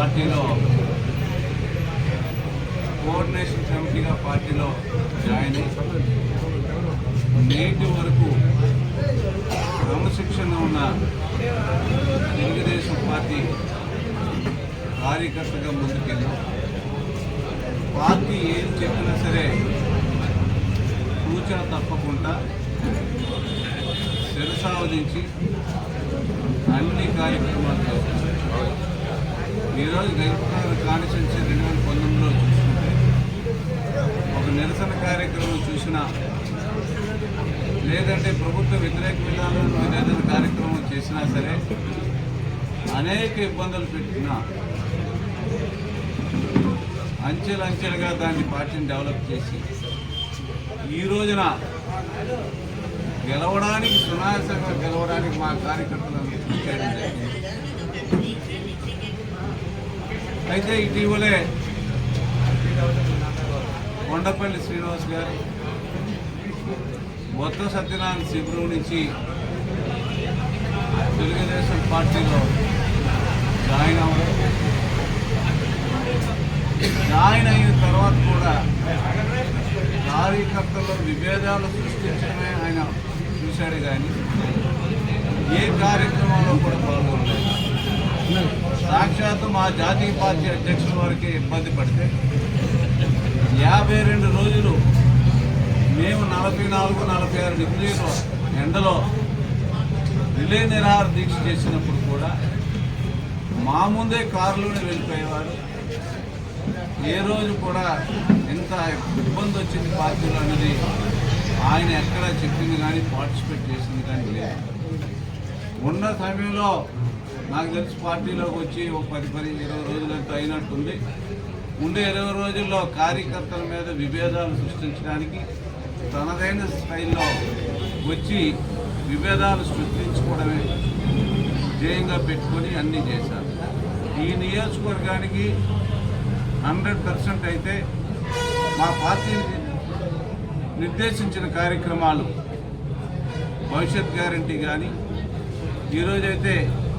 పార్టీలో కోఆర్డినేషన్ కమిటీగా పార్టీలో జాయిన్ అయ్యి నేటి వరకు క్రమశిక్షణ ఉన్న తెలుగుదేశం పార్టీ కార్యకర్తగా ముందుకెళ్ళాం. పార్టీ ఏం చెప్పినా సరే సూచన తప్పకుండా శిరసావధించి అన్ని కార్యక్రమాలు చేస్తాం. ఈరోజు గైపునగర్ కాన్స్టిట్యున్సీ 2019లో చూసుకుంటే ఒక నిరసన కార్యక్రమం చూసినా, లేదంటే ప్రభుత్వ వ్యతిరేక విధానాలను నిరసన కార్యక్రమం చేసినా సరే అనేక ఇబ్బందులు పెట్టినా అంచెలంచెలుగా దాన్ని పార్టీని డెవలప్ చేసి ఈ రోజున గెలవడానికి సునాయాసంగా గెలవడానికి మా కార్యకర్తలను కృషి చేయడం జరిగింది. అయితే ఇటీవలే కొండపల్లి శ్రీనివాస్ గారు బొత్స సత్యనారాయణ శిబిరం నుంచి తెలుగుదేశం పార్టీలో జాయిన్ అవ్వడం, జాయిన్ అయిన తర్వాత కూడా కార్యకర్తల్లో విభేదాలు సృష్టించడమే ఆయన చూశాడు కానీ ఏ కార్యక్రమంలో కూడా పాల్గొనలేదు. సాక్షాత్తు మా జాతీయ పార్టీ అధ్యక్షుల వారికి ఇబ్బంది పడితే 52 రోజులు మేము 44-46 డిగ్రీల ఎండలో రిలే నిరాహార దీక్ష చేసినప్పుడు కూడా మా ముందే కారులోనే వెళ్ళిపోయేవారు. ఏ రోజు కూడా ఎంత ఇబ్బంది వచ్చింది పార్టీలో అనేది ఆయన ఎక్కడ చెప్పింది కానీ పార్టిసిపేట్ చేసింది కానీ లేదు. ఉన్న సమయంలో నాకు తెలిసి పార్టీలోకి వచ్చి ఒక 10-20 రోజులంతా అయినట్టుంది. ఉండే 20 రోజుల్లో కార్యకర్తల మీద విభేదాలు సృష్టించడానికి తనదైన స్థాయిలో వచ్చి విభేదాలు సృష్టించుకోవడమే ధ్యేయంగా పెట్టుకొని అన్నీ చేశారు. ఈ నియోజకవర్గానికి 100% అయితే మా పార్టీ నిర్దేశించిన కార్యక్రమాలు భవిష్యత్ గ్యారంటీ కానీ ఈరోజైతే